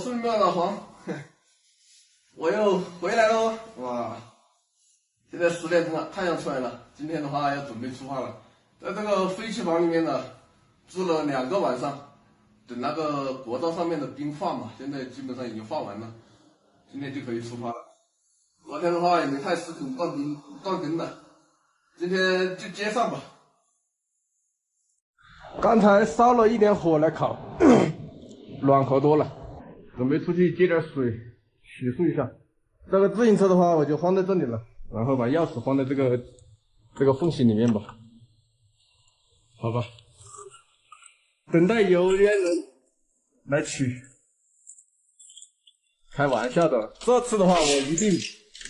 是你们的老黄，我又回来喽！哇，现在10点钟了，太阳出来了。今天的话要准备出发了，在这个废弃房里面呢，住了2个晚上，等那个国道上面的冰化嘛，现在基本上已经化完了，今天就可以出发了。昨天的话也没太视频断更了，今天就接上吧。刚才烧了一点火来烤，暖和多了。准备出去接点水，洗漱一下。这个自行车的话，我就放在这里了，然后把钥匙放在这个缝隙里面吧。好吧，等待有缘人来取。开玩笑的，这次的话我一定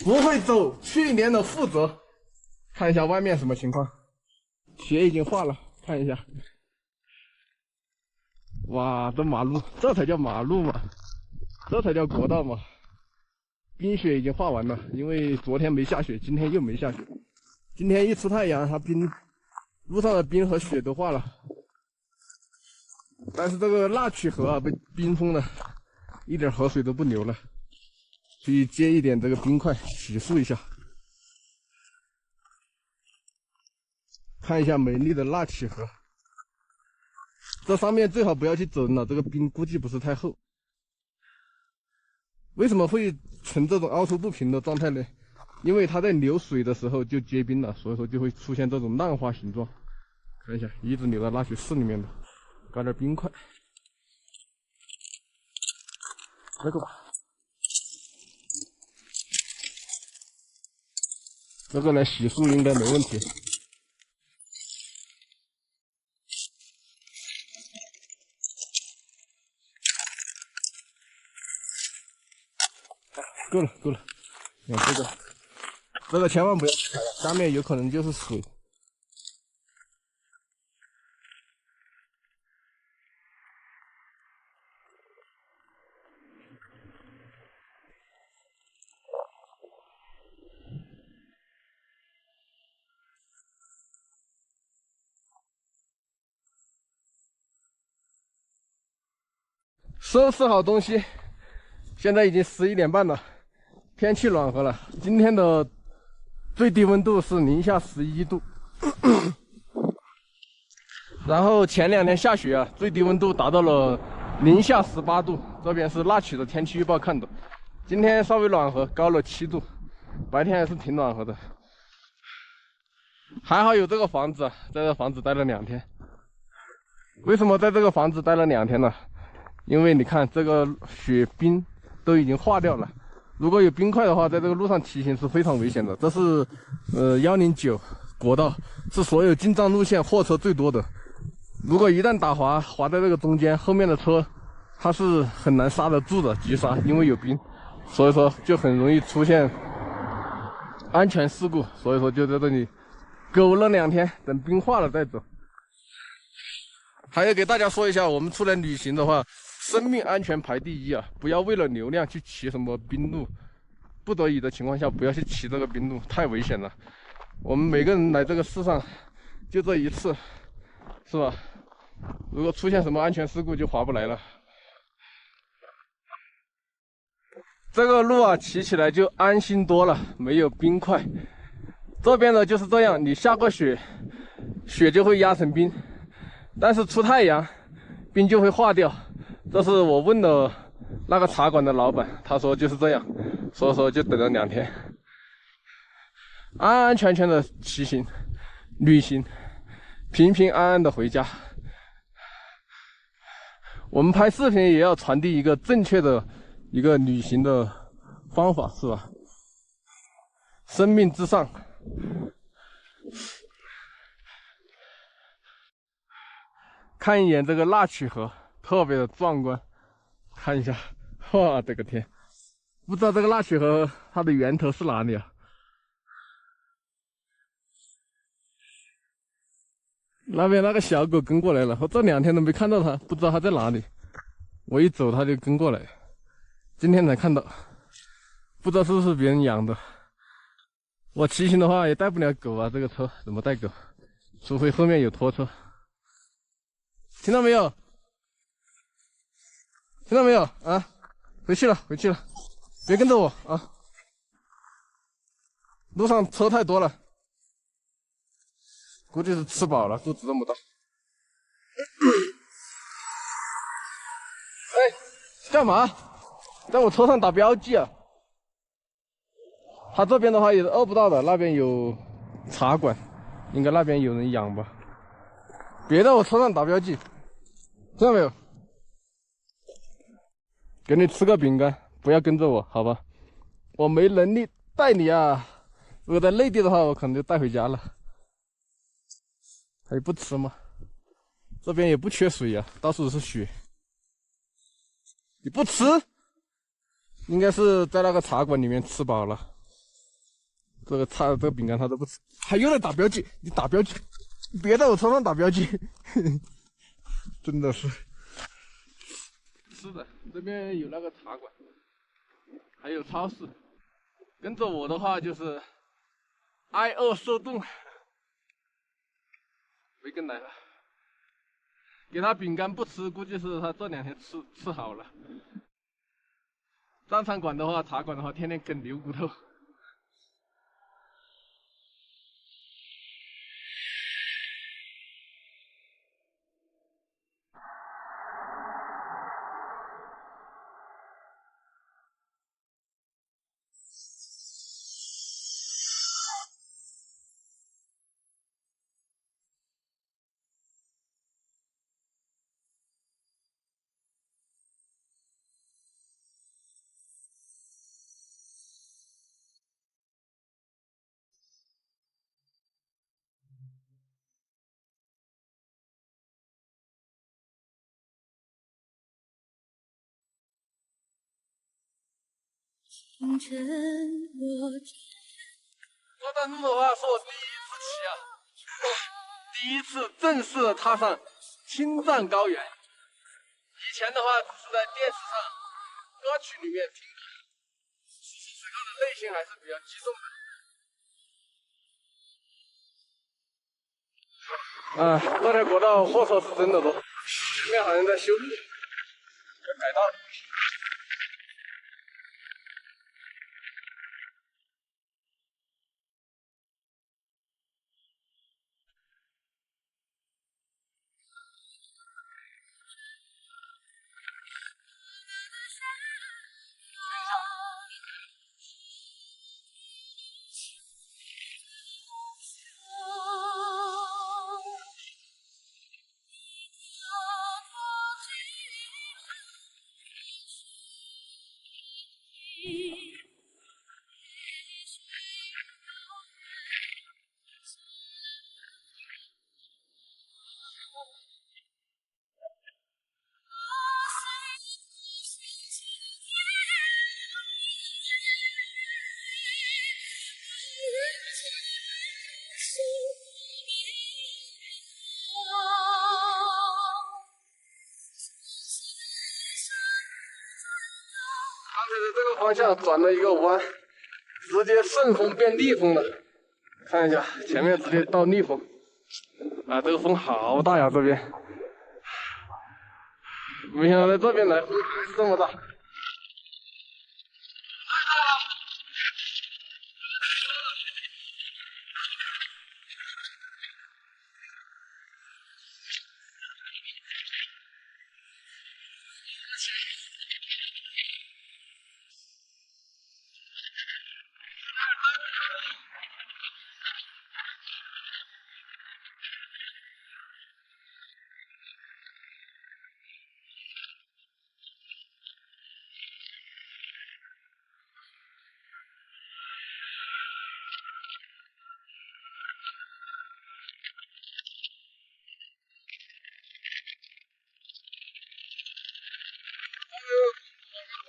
不会走去年的覆辙。看一下外面什么情况，雪已经化了，看一下。哇，这马路，这才叫马路嘛！这才叫国道嘛！冰雪已经化完了，因为昨天没下雪，今天又没下雪。今天一出太阳，它路上的冰和雪都化了。但是这个腊曲河啊，被冰封了，一点河水都不流了。去接一点这个冰块，洗漱一下。看一下美丽的腊曲河，这上面最好不要去走了，这个冰估计不是太厚。为什么会呈这种凹凸不平的状态呢？因为它在流水的时候就结冰了，所以说就会出现这种浪花形状。看一下，一直流到腊雪寺里面的，搞点冰块，这个吧。这个来洗漱应该没问题。够了，用这个千万不要踩了，下面有可能就是水。收拾好东西，现在已经11点半了。天气暖和了，今天的最低温度是-11度，然后前2天下雪啊，最低温度达到了-18度。这边是腊曲的天气预报看的，今天稍微暖和，高了7度，白天还是挺暖和的。还好有这个房子，在这房子待了2天。为什么在这个房子待了2天呢？因为你看这个雪冰都已经化掉了。如果有冰块的话，在这个路上骑行是非常危险的。这是109国道，是所有进藏路线货车最多的。如果一旦打滑在这个中间，后面的车它是很难刹得住的，急刹，因为有冰，所以说就很容易出现安全事故。所以说就在这里苟了2天，等冰化了再走。还要给大家说一下，我们出来旅行的话，生命安全排第一啊！不要为了流量去骑什么冰路，不得已的情况下不要去骑这个冰路，太危险了。我们每个人来这个世上就这一次，是吧？如果出现什么安全事故就划不来了。这个路啊，骑起来就安心多了，没有冰块。这边呢就是这样，你下过雪，雪就会压成冰。但是出太阳，冰就会化掉。这是我问了那个茶馆的老板，他说就是这样，所以说就等了2天，安安全全的骑行、旅行，平平安安的回家。我们拍视频也要传递一个正确的一个旅行的方法，是吧？生命至上。看一眼这个腊曲河，特别的壮观。看一下，哇，这个天！不知道这个腊曲河它的源头是哪里啊？那边那个小狗跟过来了，我这2天都没看到它，不知道它在哪里。我一走它就跟过来，今天才看到，不知道是不是别人养的。我骑行的话也带不了狗啊，这个车怎么带狗？除非后面有拖车。听到没有？听到没有啊？回去了，回去了，别跟着我啊！路上车太多了，估计是吃饱了，肚子这么大。哎，干嘛？在我车上打标记啊？他这边的话也是饿不到的，那边有茶馆，应该那边有人养吧？别在我车上打标记，听到没有？给你吃个饼干，不要跟着我，好吧？我没能力带你啊。如果在内地的话，我可能就带回家了。还不吃吗？这边也不缺水呀、到处都是雪。你不吃，应该是在那个茶馆里面吃饱了。这个饼干他都不吃，还又在打标记，你打标记，别在我车上打标记，真的是。是的，这边有那个茶馆，还有超市。跟着我的话就是挨饿受冻，没跟来了。给他饼干不吃，估计是他这2天吃好了。上餐馆的话，茶馆的话，天天啃牛骨头。这段路的话是我第一次骑啊，第一次正式的踏上青藏高原。以前的话只是在电视上、歌曲里面听过，此时此刻的内心还是比较激动的。这条国道货车是真的多，前面好像在修路，要改道。刚才的这个方向转了一个弯，直接顺风变逆风了。看一下，前面直接到逆风。这个风好大呀，这边。没想到在这边来风还是这么大。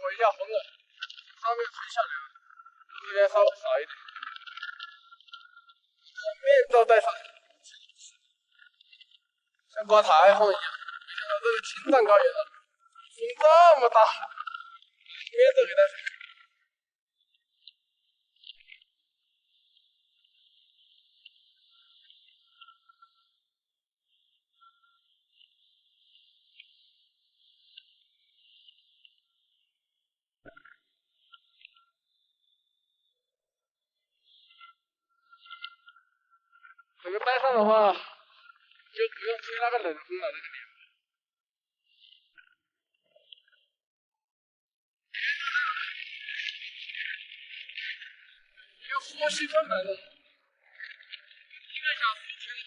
我一下红了，上面垂下来了，这边稍微少一点。面罩戴上，像刮台风一样。没想到这个青藏高原啊，风这么大，面罩给戴上。这个带上的话，就不用吹那个冷风了，这个脸。有呼吸困难的，1个小时吹了。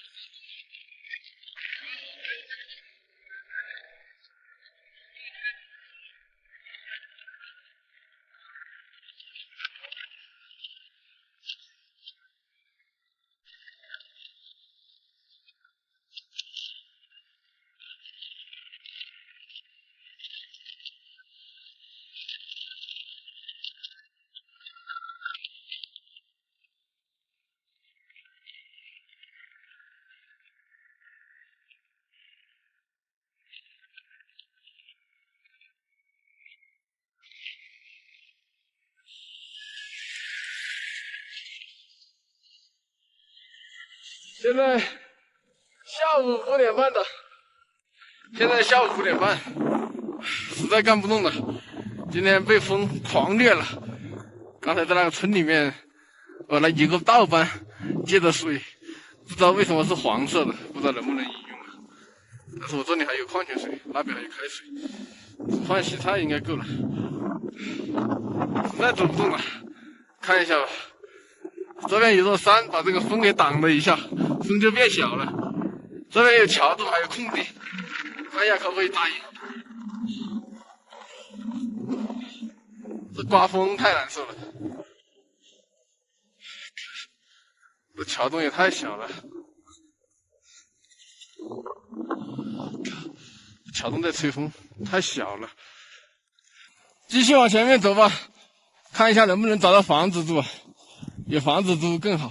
现在下午5点半的，现在下午5点半，实在干不动了。今天被风狂虐了，刚才在那个村里面，那一个倒班接着水，不知道为什么是黄色的，不知道能不能饮用啊。但是我这里还有矿泉水，那边还有开水，煮饭洗菜应该够了。实在走不动了，看一下吧。这边有座山，把这个风给挡了一下，风就变小了。这边有桥洞，还有空地，看一下可不可以打赢。这刮风太难受了，这桥洞也太小了，桥洞在吹风，太小了。继续往前面走吧，看一下能不能找到房子住。有房子住更好。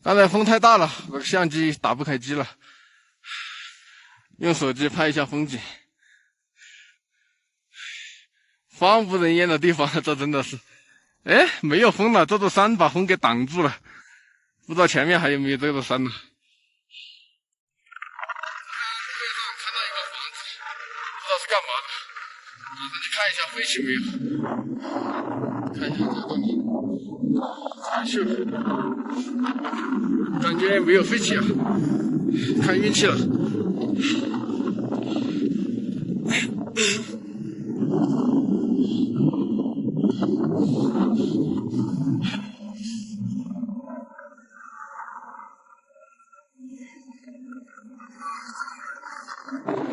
刚才风太大了，我的相机打不开机了，用手机拍一下风景。荒无人烟的地方，这真的是，哎，没有风了，这座山把风给挡住了，不知道前面还有没有这座山呢。看到一个房子，不知道是干嘛的。看一下废弃没有？看一下这里，彩绣，感觉没有废弃啊，看运气了。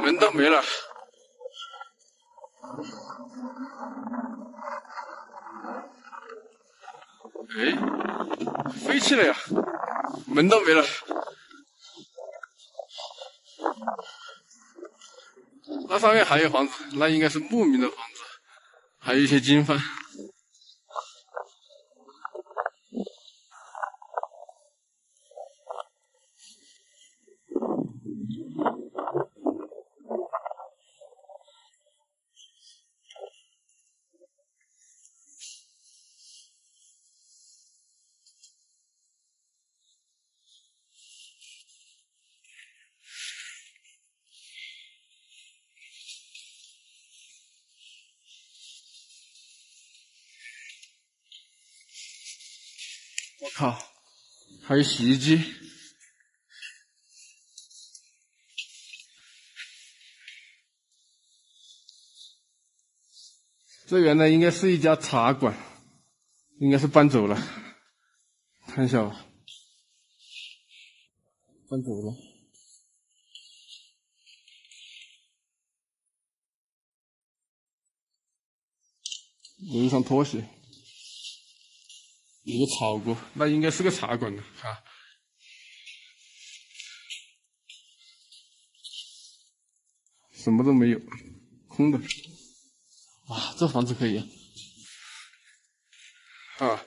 门都没了。哎，废弃了呀，门都没了。那上面还有房子，那应该是牧民的房子，还有一些经幡。我靠，还有洗衣机。这原来应该是一家茶馆，应该是搬走了。看一下吧，搬走了。有一双拖鞋，有个草锅，那应该是个茶馆的啊。什么都没有，空的。哇，这房子可以啊！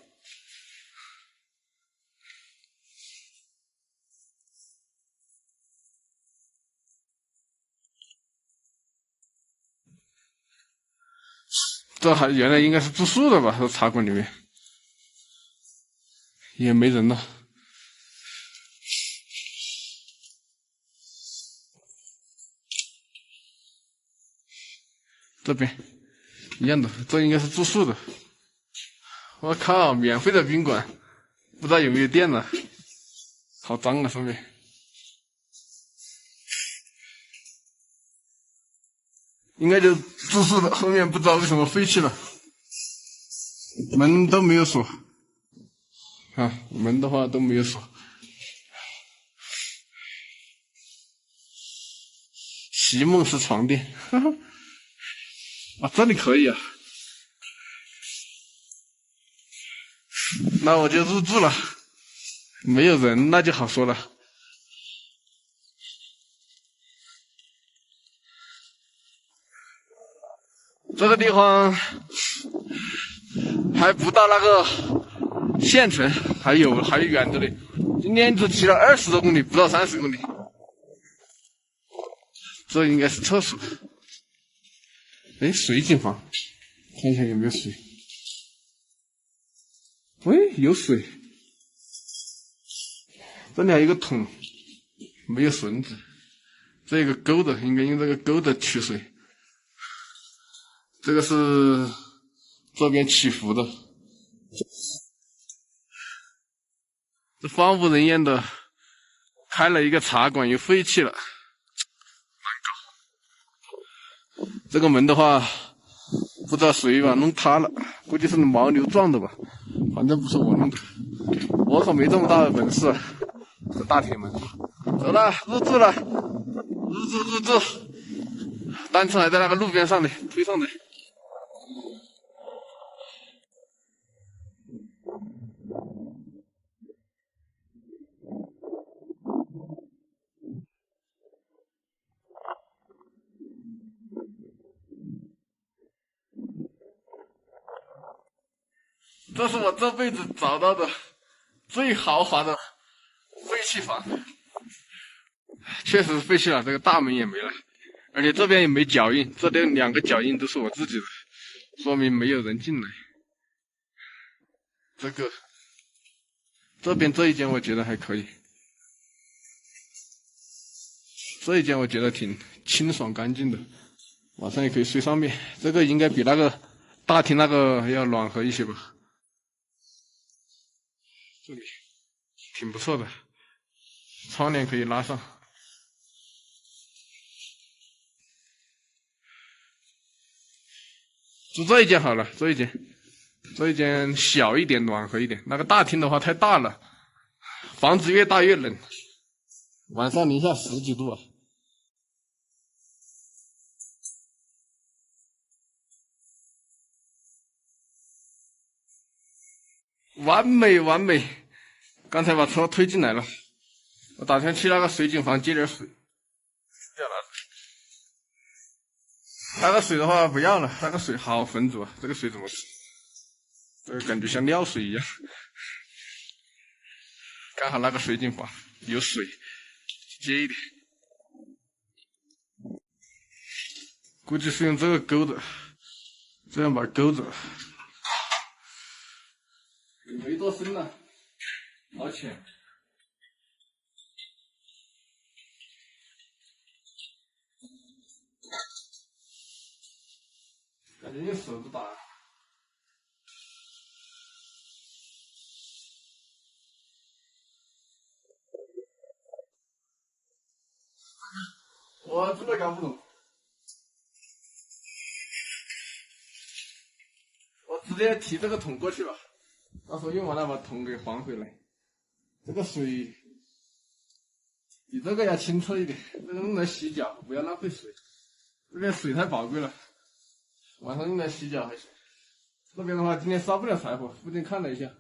这还原来应该是住宿的吧？这茶馆里面也没人了。这边一样的，这应该是住宿的。我靠，免费的宾馆，不知道有没有电了，好脏啊上面。应该就自私的，后面不知道为什么废弃了，门都没有锁，啊，门的话都没有锁。席梦思床垫，哈哈，啊，这里可以啊，那我就入住了，没有人那就好说了。这个地方还不到那个县城，还有远着呢。今天只骑了20多公里，不到30公里。这应该是厕所。哎，水井房，看一下有没有水。喂，有水。这里还有一个桶，没有绳子。这个钩子应该用这个钩子取水。这个是这边起伏的，这荒无人烟的，开了一个茶馆又废弃了，这个门的话，不知道谁把弄塌了，估计是牦牛撞的吧，反正不是我弄的，我可没这么大的本事。这大铁门，走了，入住了，入住，单车还在那个路边上呢，推上来。这是我这辈子找到的最豪华的废弃房，确实是废弃了，这个大门也没了，而且这边也没脚印，这边2个脚印都是我自己的，说明没有人进来。这边这一间我觉得还可以，这一间我觉得挺清爽干净的，晚上也可以睡上面，这个应该比那个大厅那个要暖和一些吧。这里挺不错的，窗帘可以拉上。住这一间好了，这一间小一点，暖和一点。那个大厅的话太大了，房子越大越冷，晚上零下10几度啊。完美完美，刚才把车推进来了，我打算去那个水井房接点水。那个水的话不要了，那个水好浑浊，这个水怎么？这个感觉像尿水一样。刚好那个水井房有水，接一点。估计是用这个钩子，这样把钩子。没多深了，好浅。感觉用手不打。我真的搞不懂。我直接提这个桶过去吧，到时候用完了把桶给还回来。这个水比这个要清澈一点，这个用来洗脚，不要浪费水。这边水太宝贵了，晚上用来洗脚还行。这边的话，今天烧不了柴火，附近看了一下，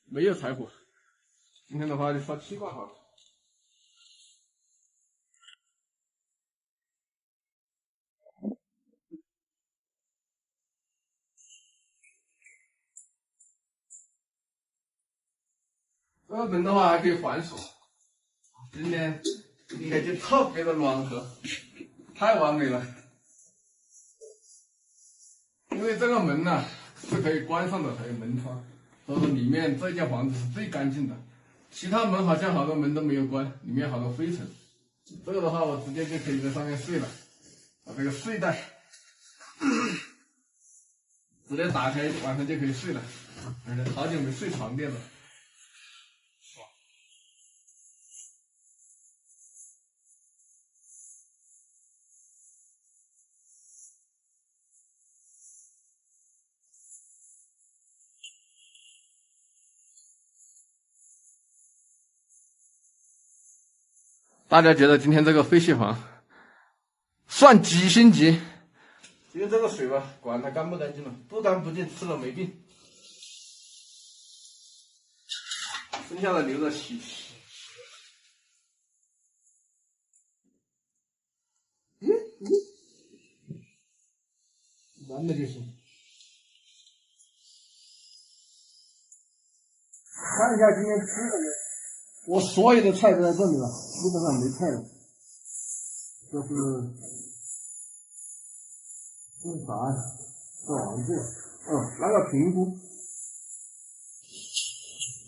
没有柴火。今天的话就烧气罐好了。这个门的话还可以反锁，今天应该就特别的暖和，太完美了。因为这个门呢是可以关上的，还有门窗，所以说里面这间房子是最干净的。其他门好像好多门都没有关，里面好多灰尘。这个的话，我直接就可以在上面睡了，把这个睡袋直接打开，晚上就可以睡了。而且好久没睡床垫了。大家觉得今天这个废弃房算几星级？今天这个水吧，管它干不干净了，不干不净，吃了没病。剩下的留着洗。完了就行。看一下今天吃的没？我所有的菜都在这里了，基本上没菜了。这是啥呀？这玩意儿，那个平菇，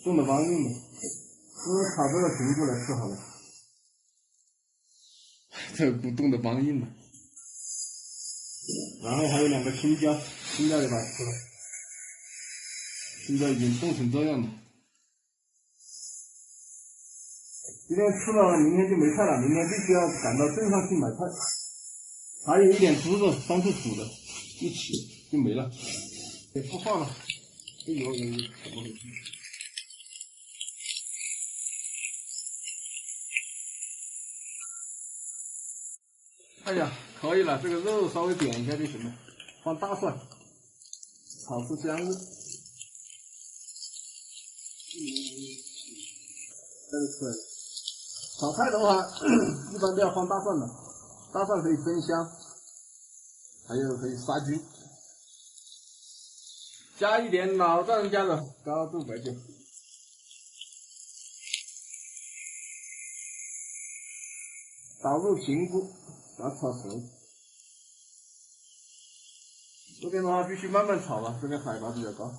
种的帮硬的，炒这个平菇来吃好了。这个菇冻的帮硬的。然后还有2个青椒，青椒也把它吃了。青椒已经冻成这样了。今天吃了，明天就没菜了，明天必须要赶到镇上去买菜。还有一点猪肉，上次煮的，一起就没了，也不放了。哎呦，怎么回事？哎呀，可以了，这个肉稍微点一下就行了，放大蒜，炒出香味。这个可以。炒菜的话，一般都要放大蒜的，大蒜可以增香，还有可以杀菌。加一点老丈人家的高度白酒，倒入平菇，把它炒熟。这边的话必须慢慢炒了，这边海拔比较高，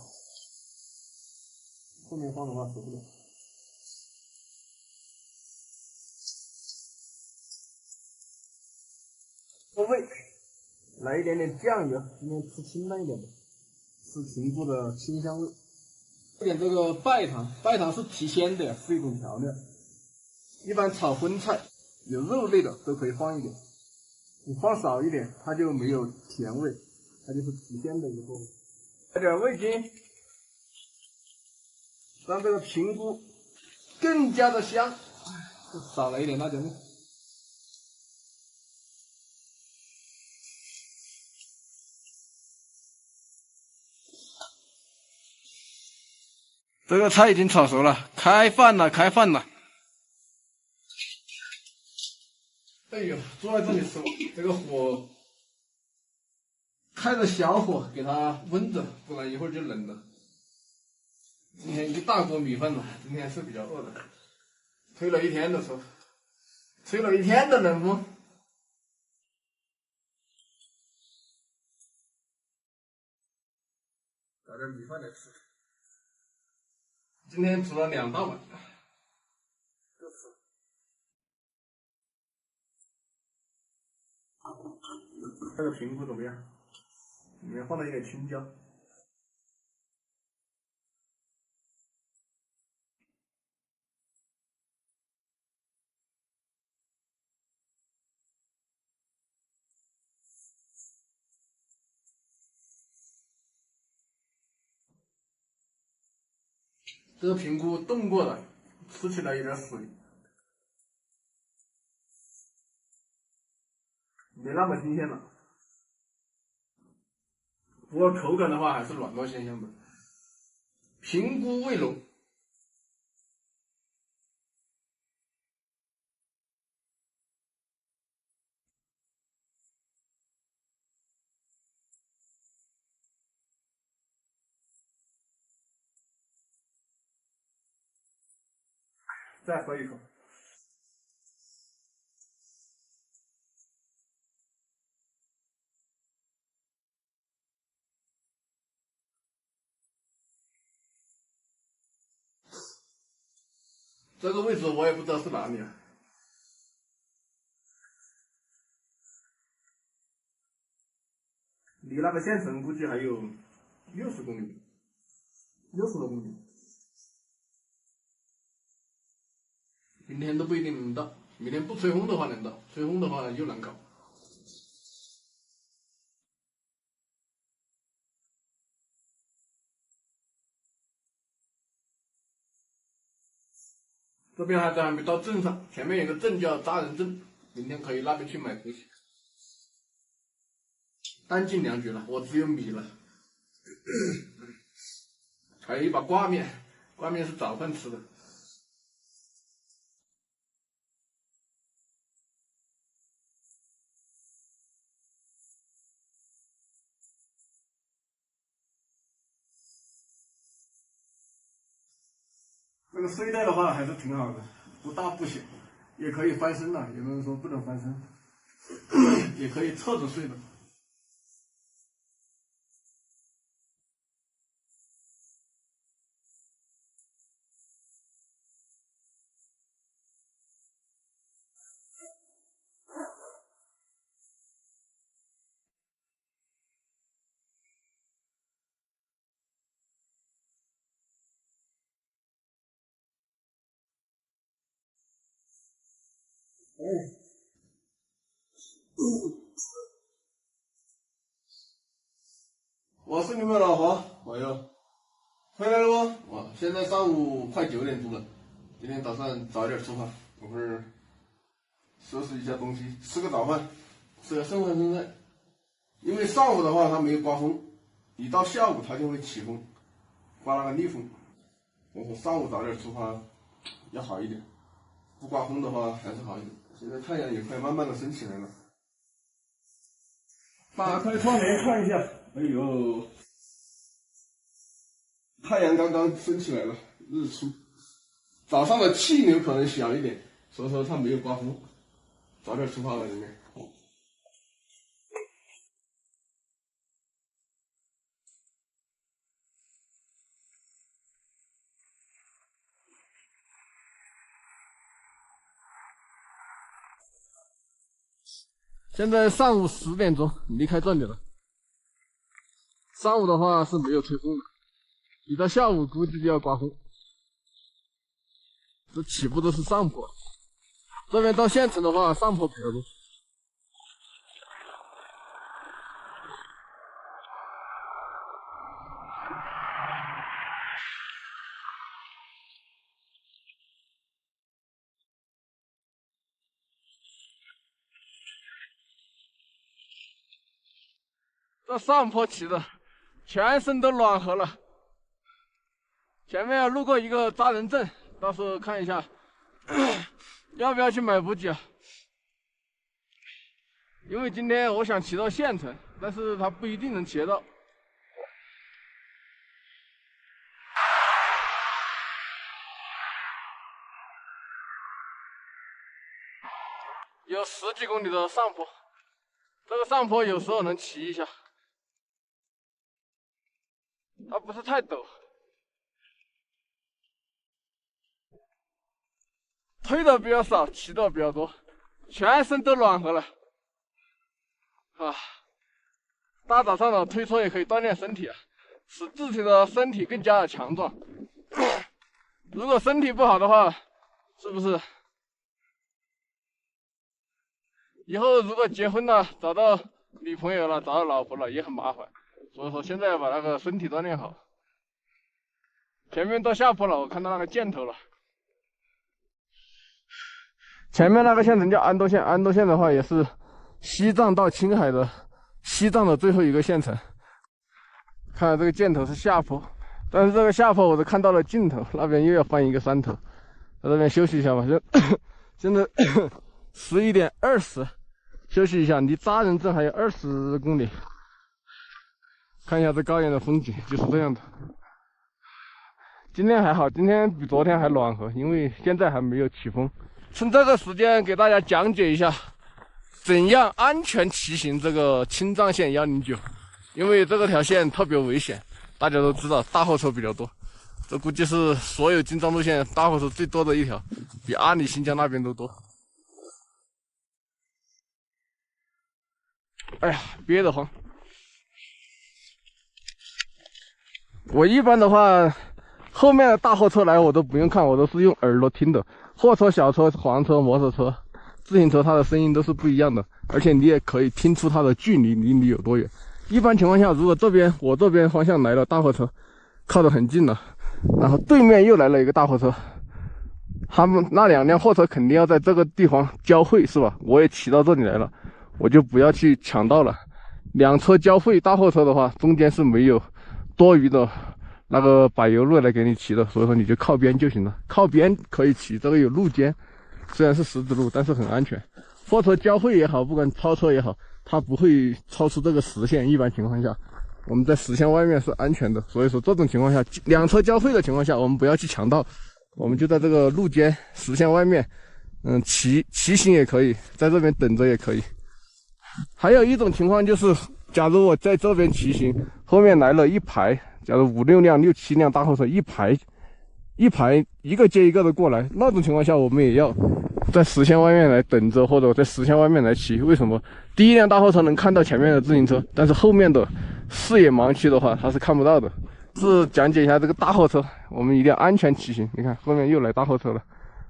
后面放的话熟不了。收味，来一点点酱油，今天吃清淡一点的，吃平菇的清香味。有点这个白糖，白糖是提鲜的，是一种调料。一般炒荤菜有肉类的都可以放一点，你放少一点，它就没有甜味，它就是提鲜的一部分。来点味精，让这个平菇更加的香。少了一点辣椒面。这个菜已经炒熟了，开饭了，开饭了！哎呦，坐在这里吃，这个火开着小火给它煨着，不然一会儿就冷了。今天一大锅米饭了，今天是比较饿的，吹了一天的风，吹了一天的冷风。搞点米饭来吃。今天煮了2大碗，各吃。这个平菇怎么样？里面放了一点青椒。这个平菇冻过了，吃起来有点水，没那么新鲜了。不过口感的话还是软糯鲜香的。平菇味浓。再喝一口。这个位置我也不知道是哪里啊。离那个县城估计还有60公里，60多公里。今天都不一定能到，明天不吹风的话能到，吹风的话又难搞。这边还没到镇上，前面有个镇叫扎人镇，明天可以那边去买东西。弹尽粮绝了，我只有米了，还有一把挂面，挂面是早饭吃的。这个睡袋的话还是挺好的，不大不小，也可以翻身了。有的人说不能翻身，也可以侧着睡的。我是你们老黄，朋友，回来了不？哇，现在上午快9点钟了，今天打算早点出发，我会儿收拾一下东西，吃个早饭，吃个剩饭剩菜。因为上午的话它没有刮风，一到下午它就会起风，刮那个逆风。所以说上午早点出发要好一点，不刮风的话还是好一点。现在太阳也快慢慢的升起来了。打开窗帘看一下，哎呦，太阳刚刚升起来了，日出。早上的气流可能小一点，所以说它没有刮风。早点出发了，今天。现在上午10点钟离开这里了。上午的话是没有吹风的，一到下午估计就要刮风。这起步都是上坡，这边到县城的话上坡比较多。这上坡骑的，全身都暖和了。前面路过一个扎人镇，到时候看一下，要不要去买补给啊？因为今天我想骑到县城，但是它不一定能骑得到。有10几公里的上坡，这个上坡有时候能骑一下。它不是太陡，推的比较少，骑的比较多，全身都暖和了啊！大早上的推车也可以锻炼身体啊，使自己的身体更加的强壮。如果身体不好的话，是不是以后如果结婚了，找到女朋友了，找到老婆了也很麻烦？所以说现在要把那个身体锻炼好。前面到下坡了，我看到那个箭头了。前面那个县城叫安多县，安多县的话也是西藏到青海的西藏的最后一个县城。看这个箭头是下坡，但是这个下坡我都看到了尽头，那边又要翻一个山头，在这边休息一下吧。现在11点20，休息一下，离扎人镇还有20公里。看一下这高原的风景，就是这样的。今天还好，今天比昨天还暖和，因为现在还没有起风。趁这个时间给大家讲解一下，怎样安全骑行这个青藏线109，因为这个条线特别危险，大家都知道，大货车比较多，这估计是所有京藏路线大货车最多的一条，比阿里、新疆那边都多。哎呀，憋得慌。我一般的话，后面的大货车来我都不用看，我都是用耳朵听的。货车、小车、黄车、摩托车、自行车，它的声音都是不一样的，而且你也可以听出它的距离离你有多远。一般情况下，如果我这边方向来了大货车，靠得很近了，然后对面又来了一个大货车，他们那2辆货车肯定要在这个地方交汇，是吧？我也骑到这里来了，我就不要去抢道了。2车交汇，大货车的话，中间是没有多余的那个柏油路来给你骑的，所以说你就靠边就行了。靠边可以骑，这个有路肩，虽然是石子路，但是很安全。货车交汇也好，不管超车也好，它不会超出这个实线。一般情况下，我们在实线外面是安全的。所以说这种情况下，2车交汇的情况下，我们不要去抢道，我们就在这个路肩实线外面，骑行也可以，在这边等着也可以。还有一种情况就是，假如我在这边骑行，后面来了一排，假如5、6辆、6、7辆大货车一排一个接一个的过来，那种情况下我们也要在实线外面来等着，或者在实线外面来骑。为什么？第一辆大货车能看到前面的自行车，但是后面的视野盲区的话，它是看不到的。是讲解一下这个大货车，我们一定要安全骑行。你看后面又来大货车了，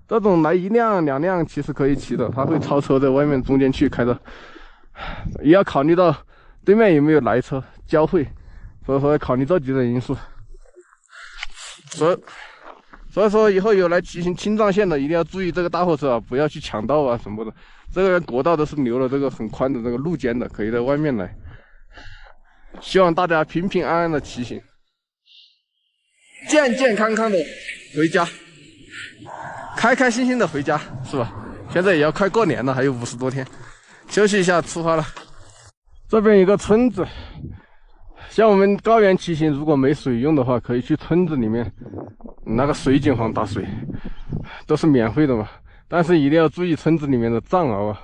这种来1辆、2辆其实可以骑的，它会超车在外面中间去开的。也要考虑到对面有没有来车交汇，所以说要考虑这几种因素。所以说以后有来骑行青藏线的，一定要注意这个大货车啊，不要去抢道啊什么的。这个国道都是留了这个很宽的这个路肩的，可以在外面来。希望大家平平安安的骑行，健健康康的回家，开开心心的回家，是吧？现在也要快过年了，还有50多天。休息一下，出发了。这边有个村子，像我们高原骑行，如果没水用的话，可以去村子里面那个水井房打水，都是免费的嘛。但是一定要注意村子里面的藏獒啊。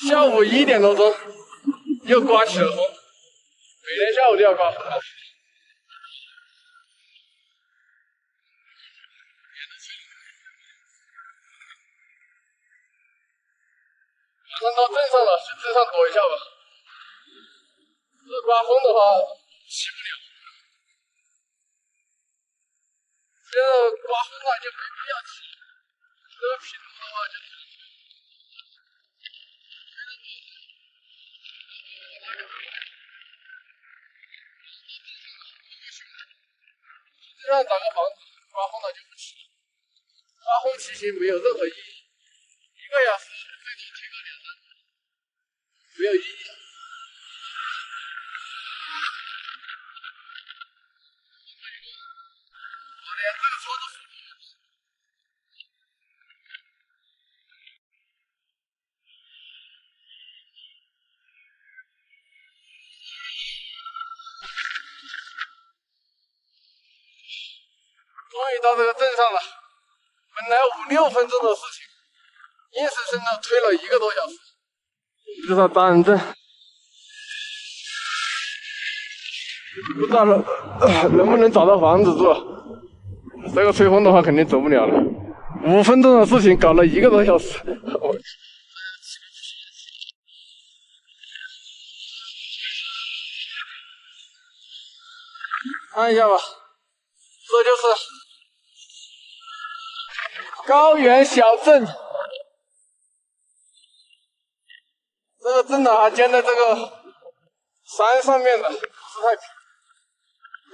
下午1点多钟，又刮起了风，每天下午都要刮风。马上到镇上了，去镇上躲一下吧。这刮风的话，骑不了。这刮风了就没必要骑，这个平路的话就。镇上找个房子，刮风了就不骑。刮风骑行没有任何意义，1个小时最多骑个2、3次，没有意义。我连这个车都扶不了。终于到这个镇上了，本来5、6分钟的事情，硬生生的推了1个多小时。至少扎人证，不知道能不能找到房子住。这个吹风的话，肯定走不了了。5分钟的事情搞了1个多小时，看一下吧，这就是高原小镇。这个镇呢还建在这个山上面的，不太平。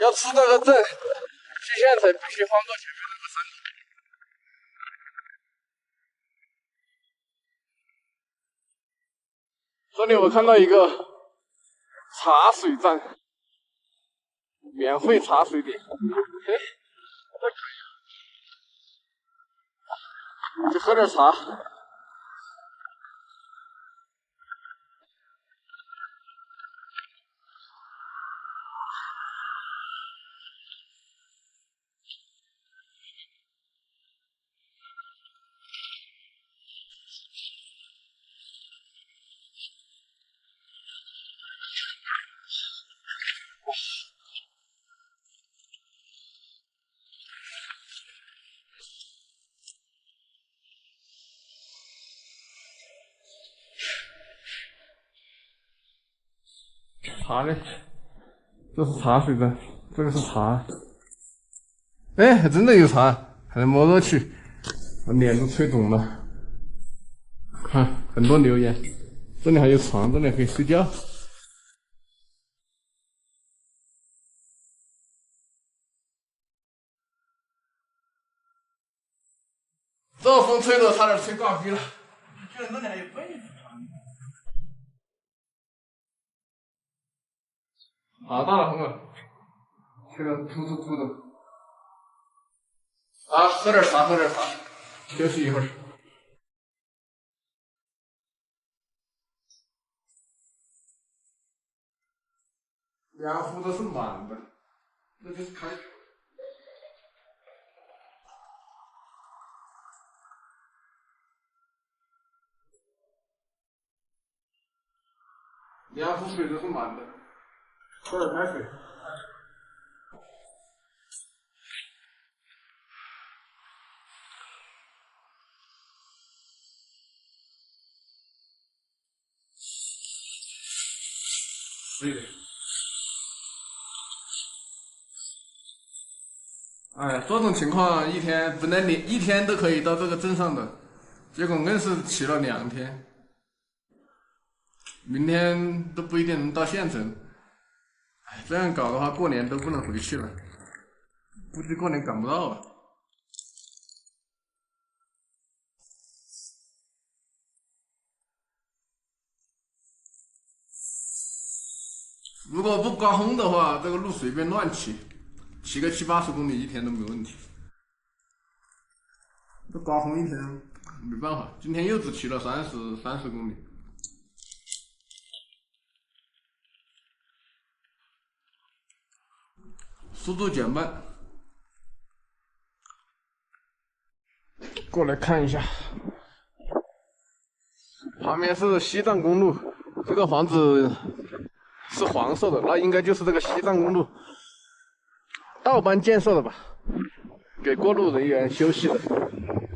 要出这个镇，去县城必须翻过前面那个山口。这里我看到一个茶水站，免费茶水点。哎，这可以，去喝点茶。茶嘞，这是茶水的，这个是茶。哎，还真的有茶，还能摸过去，我脸都吹肿了。看，很多留言，这里还有床，这里可以睡觉。这风吹的差点吹挂逼了，居然这里还有被子。好大的风啊！吹得突突突的。啊，喝点茶，喝点茶，休息一会儿。两壶都是满的，这就是开酒。2壶水都是满的，喝点开水。对。哎，这种情况一天本来你1天都可以到这个镇上的，结果硬是骑了2天。明天都不一定能到县城，哎，这样搞的话，过年都不能回去了，估计过年赶不到了。如果不刮风的话，这个路随便乱骑，骑个70、80公里一天都没问题。这刮风一天没办法，今天又只骑了30公里。速度减慢，过来看一下，旁边是西藏公路，这个房子是黄色的，那应该就是这个西藏公路盗班建设的吧，给过路人员休息的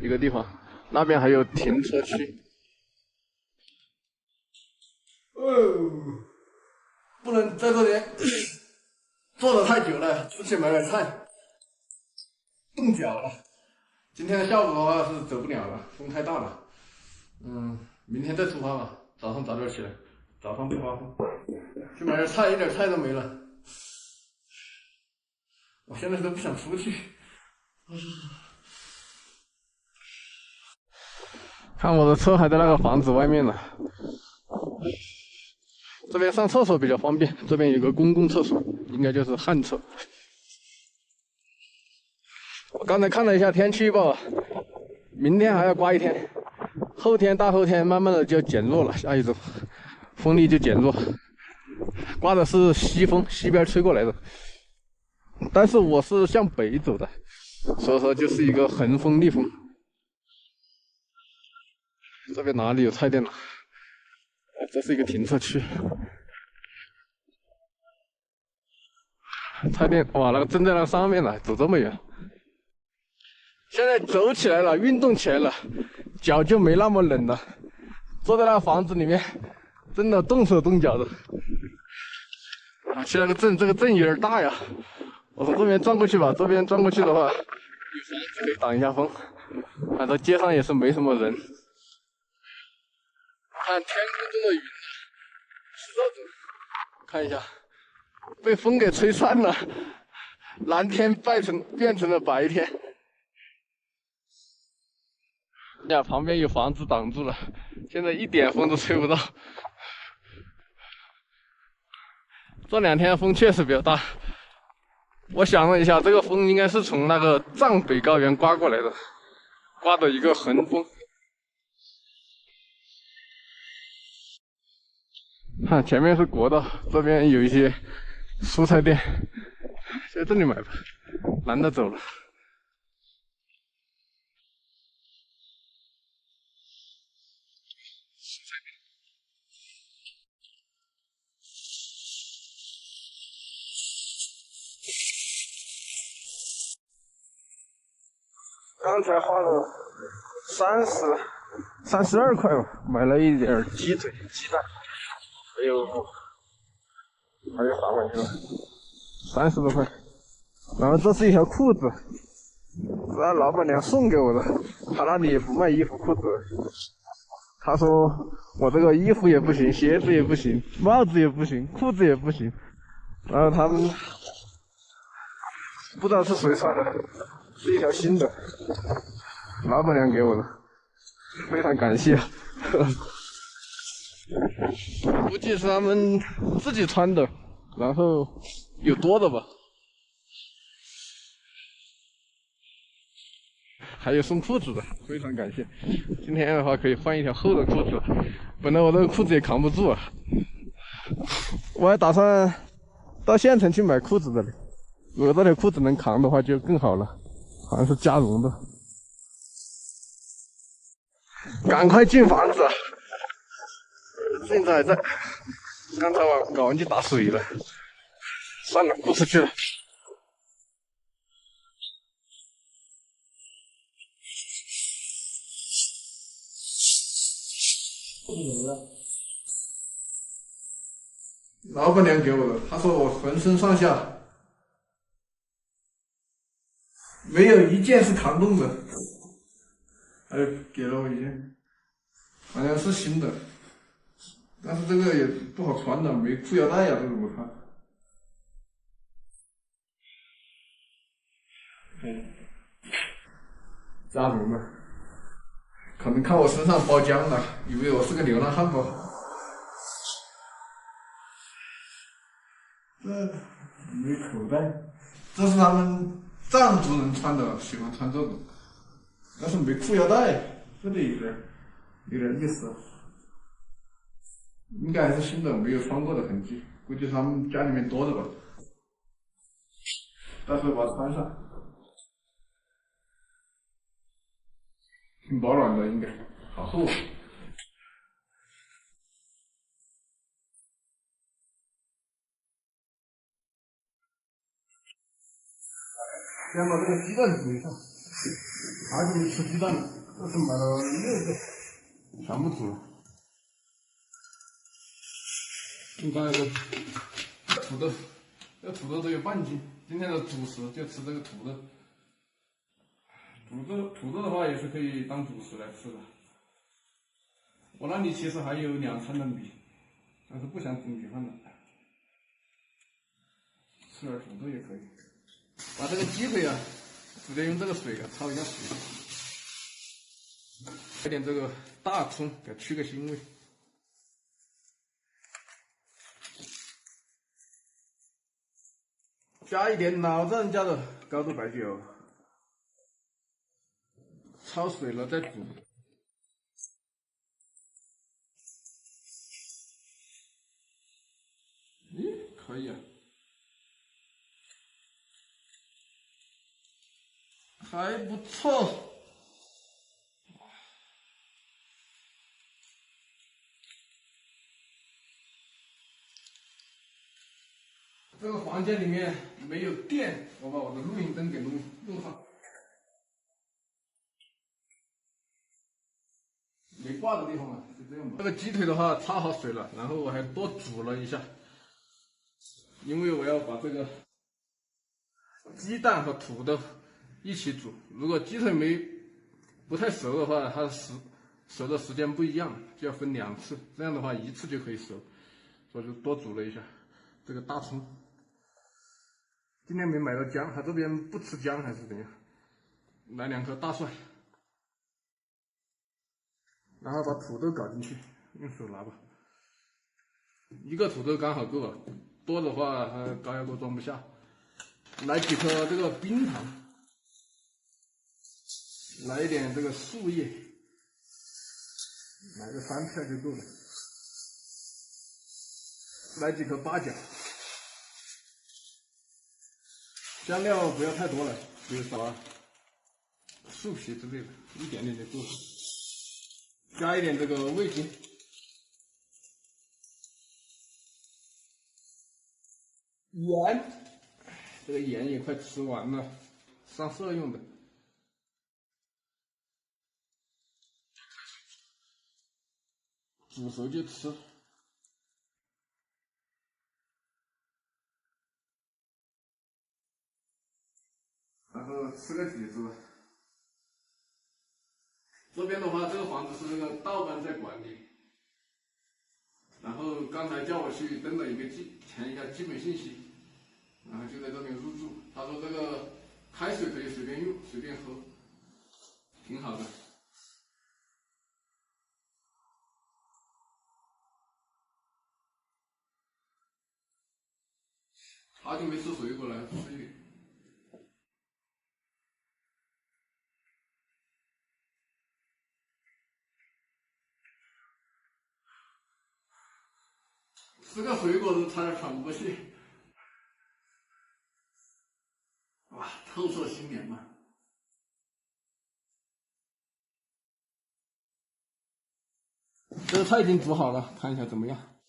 一个地方，那边还有停车区。哦，不能在这里坐得太久了，出去买点菜，冻脚了。今天的下午的话是走不了了，风太大了。明天再出发吧，早上早点起来，早上不刮风。去买点菜，一点菜都没了。我现在都不想出去。看我的车还在那个房子外面呢。这边上厕所比较方便，这边有个公共厕所，应该就是旱厕。我刚才看了一下天气预报，明天还要刮1天，后天、大后天慢慢的就减弱了，下一周风力就减弱。刮的是西风，西边吹过来的，但是我是向北走的，所以说就是一个横风逆风。这边哪里有菜店了？这是一个停车区。菜店哇，那个正在那上面了，走这么远。现在走起来了，运动起来了，脚就没那么冷了。坐在那个房子里面，真的动手动脚的。啊，去那个镇，这个镇有点大呀。我从这边转过去吧，这边转过去的话，有房子可以挡一下风。反正街上也是没什么人。看天空中的云是这种，看一下，被风给吹散了，蓝天变成了白天。呀，旁边有房子挡住了，现在一点风都吹不到。这2天风确实比较大。我想了一下，这个风应该是从那个藏北高原刮过来的，刮的一个横风。看前面是国道，这边有一些蔬菜店，在这里买吧，懒得走了。刚才花了32块吧，买了一点鸡腿、鸡蛋，还有啥玩意了？30多块。然后这是一条裤子，是老板娘送给我的，她那里也不卖衣服裤子。她说我这个衣服也不行，鞋子也不行，帽子也不行，裤子也不行。然后他们不知道是谁穿的，是一条新的，老板娘给我的，非常感谢。估计是他们自己穿的，然后有多的吧。还有送裤子的，非常感谢。今天的话可以换一条厚的裤子，本来我这个裤子也扛不住啊。我还打算到县城去买裤子的，如果这条裤子能扛的话就更好了，好像是加绒的。赶快进房子，镜子还在，刚才我搞完就打水了，算了，不出去了。老板娘给我的，她说我浑身上下没有一件是扛动的，还给了我一件，好像是新的，但是这个也不好穿的，没裤腰带呀，这怎么穿？加绒的，可能看我身上包浆了，以为我是个流浪汉吧。这没口袋，这是他们藏族人穿的，喜欢穿这种，但是没裤腰带，这里有点意思，应该还是新的，没有穿过的痕迹，估计是他们家里面多的吧。到时候把它穿上，挺保暖的，应该好厚。先把这个鸡蛋煮一下，好久没吃鸡蛋了，这是买了6个，全部煮了。应该有个土豆，这个土豆都有半斤。今天的主食就吃这个土豆。土豆的话也是可以当主食来吃的。我那里其实还有2餐的米，但是不想煮米饭了，吃点土豆也可以。把这个鸡腿啊，直接用这个水给焯一下水，来点这个大葱给去个腥味，加一点老丈人家的高度白酒，焯水了再煮。咦，可以啊。还不错。这个房间里面没有电，我把我的录音灯给弄上。没挂的地方啊，就这样吧。这个鸡腿的话焯好水了，然后我还多煮了一下，因为我要把这个鸡蛋和土豆一起煮。如果鸡腿不太熟的话，它熟的时间不一样，就要分2次。这样的话一次就可以熟，所以就多煮了一下。这个大葱。今天没买到姜，他这边不吃姜还是怎样？来2颗大蒜，然后把土豆搞进去，用手拿吧。1个土豆刚好够了，多的话高压锅装不下。来几颗这个冰糖，来一点这个树叶，来个3片就够了。来几颗八角。香料不要太多了，比如啥树皮之类的，一点点就够了。加一点这个味精，盐，这个盐也快吃完了，上色用的。煮熟就吃。然后吃个几只。这边的话，这个房子是那个道班在管理，然后刚才叫我去登了填一下基本信息，然后就在这边入住。他说这个开水可以随便用，随便喝，挺好的。好久没吃水果了，吃一点。吃个水果都差点喘不过气。哇，透彻心凉嘛。这个菜已经煮好了，看一下怎么样。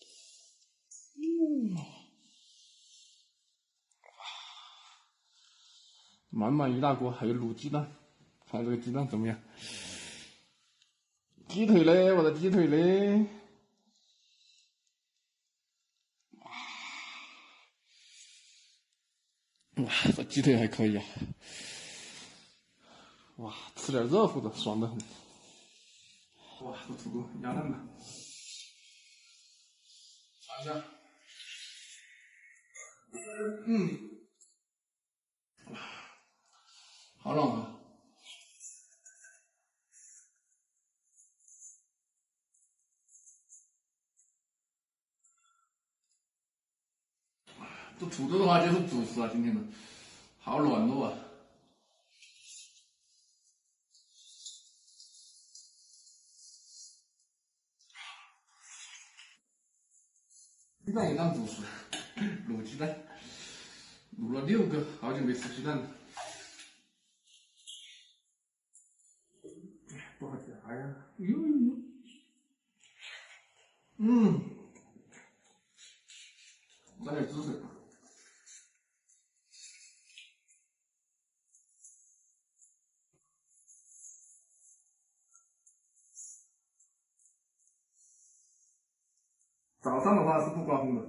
满满一大锅，还有卤鸡蛋，看这个鸡蛋怎么样？鸡腿嘞，我的鸡腿嘞！哇，这鸡腿还可以啊！哇，吃点热乎的，爽得很。哇，这土豆压烂了，尝一下。好冷啊！这土豆的话就是主食啊，今天的，好软糯啊！鸡蛋也当主食，卤鸡蛋，卤了6个，好久没吃鸡蛋了。不好夹呀！加点汁水。早上的话是不刮风的。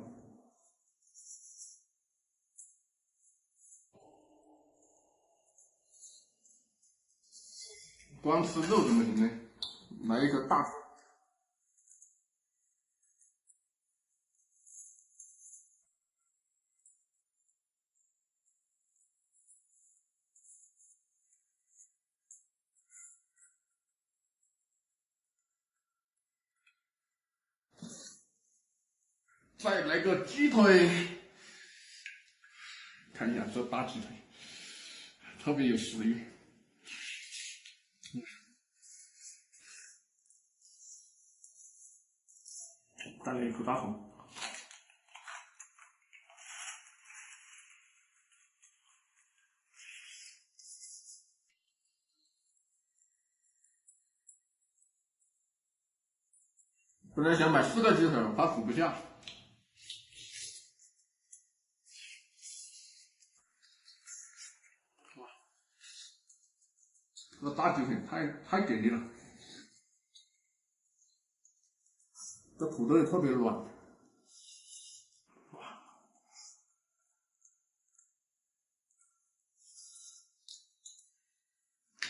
光吃肉怎么行呢？来一个大。再来个鸡腿，看一下这大鸡腿，特别有食欲。再来一口大红。本来想买4个鸡腿，怕煮不下。哇，这个大鸡腿太给力了，这土豆也特别软。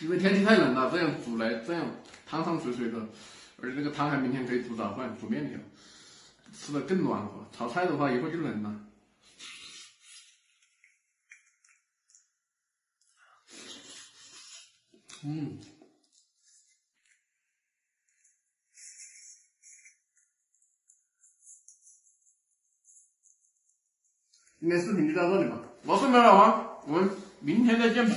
因为天气太冷了，这样煮来这样汤汤水水的，而且这个汤还明天可以煮早饭、煮面条，吃的更暖和。炒菜的话一会儿就冷了。今天视频就到这里吧，我是苗老王，我们明天再见吧。